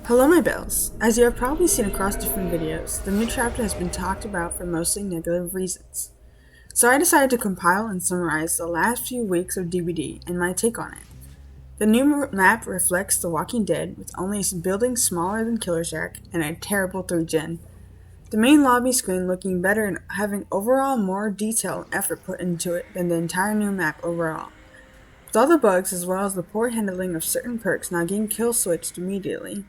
Hello my bells. As you have probably seen across different videos, the new chapter has been talked about for mostly negative reasons. So I decided to compile and summarize the last few weeks of DBD and my take on it. The new map reflects The Walking Dead with only buildings smaller than Killer Shack and a terrible 3-gen. The main lobby screen looking better and having overall more detail and effort put into it than the entire new map overall. With all the bugs as well as the poor handling of certain perks not getting kill switched immediately.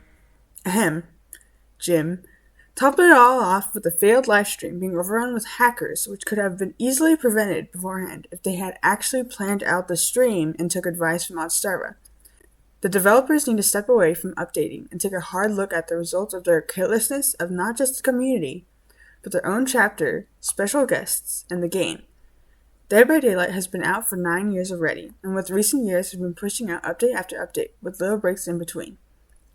Ahem. Jim topped it all off with a failed livestream being overrun with hackers, which could have been easily prevented beforehand if they had actually planned out the stream and took advice from Outstarva. The developers need to step away from updating and take a hard look at the results of their carelessness of not just the community, but their own chapter, special guests, and the game. Dead by Daylight has been out for 9 years already, and with recent years has been pushing out update after update, with little breaks in between.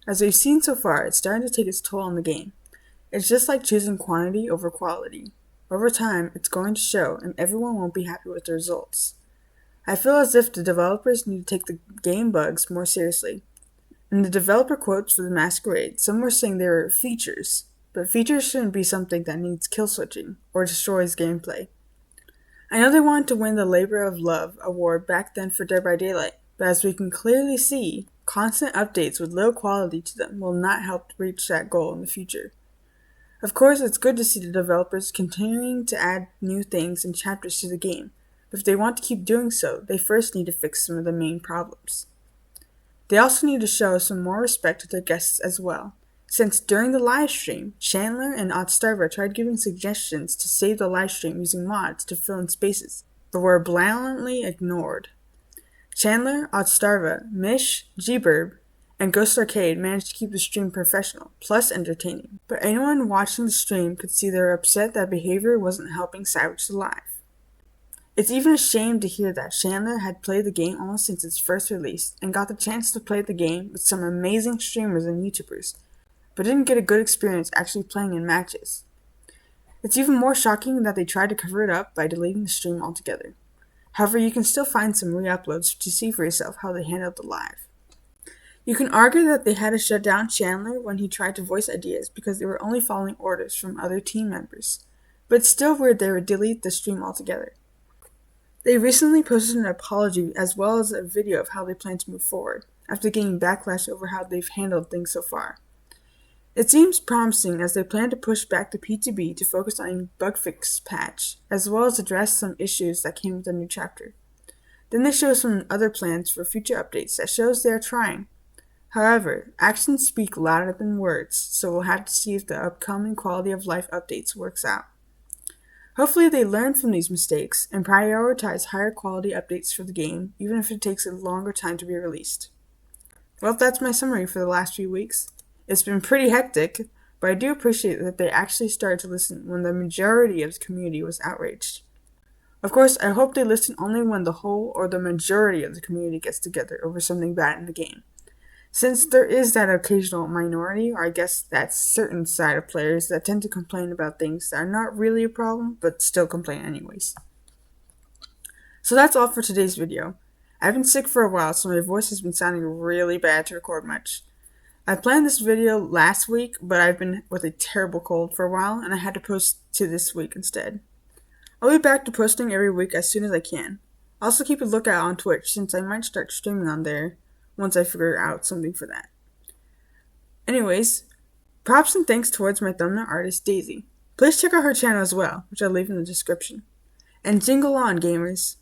As we've seen so far, it's starting to take its toll on the game. It's just like choosing quantity over quality. Over time, it's going to show, and everyone won't be happy with the results. I feel as if the developers need to take the game bugs more seriously. In the developer quotes for the Masquerade, some were saying they were features, but features shouldn't be something that needs kill switching or destroys gameplay. I know they wanted to win the Labor of Love award back then for Dead by Daylight, but as we can clearly see, constant updates with low quality to them will not help reach that goal in the future. Of course, it's good to see the developers continuing to add new things and chapters to the game, but if they want to keep doing so, they first need to fix some of the main problems. They also need to show some more respect to their guests as well, since during the livestream, Chandler and Outstarva tried giving suggestions to save the livestream using mods to fill in spaces, but were blatantly ignored. Chandler, Outstarva, Mish, G-Burb, and Ghost Arcade managed to keep the stream professional, plus entertaining, but anyone watching the stream could see they were upset that behavior wasn't helping Savage Live. It's even a shame to hear that Chandler had played the game almost since its first release, and got the chance to play the game with some amazing streamers and YouTubers, but didn't get a good experience actually playing in matches. It's even more shocking that they tried to cover it up by deleting the stream altogether. However, you can still find some re-uploads to see for yourself how they handled the live. You can argue that they had to shut down Chandler when he tried to voice ideas because they were only following orders from other team members, but it's still weird they would delete the stream altogether. They recently posted an apology as well as a video of how they plan to move forward, after getting backlash over how they've handled things so far. It seems promising as they plan to push back the P2B to focus on a bug fix patch, as well as address some issues that came with the new chapter. Then they show some other plans for future updates that shows they are trying. However, actions speak louder than words, so we'll have to see if the upcoming quality of life updates works out. Hopefully they learn from these mistakes and prioritize higher quality updates for the game, even if it takes a longer time to be released. Well, that's my summary for the last few weeks. It's been pretty hectic, but I do appreciate that they actually started to listen when the majority of the community was outraged. Of course, I hope they listen only when the whole or the majority of the community gets together over something bad in the game. Since there is that occasional minority, or I guess that certain side of players that tend to complain about things that are not really a problem, but still complain anyways. So that's all for today's video. I've been sick for a while, so my voice has been sounding really bad to record much. I planned this video last week, but I've been with a terrible cold for a while, and I had to post to this week instead. I'll be back to posting every week as soon as I can. Also keep a lookout on Twitch, since I might start streaming on there once I figure out something for that. Anyways, props and thanks towards my thumbnail artist Daisy. Please check out her channel as well, which I'll leave in the description. And jingle on, gamers!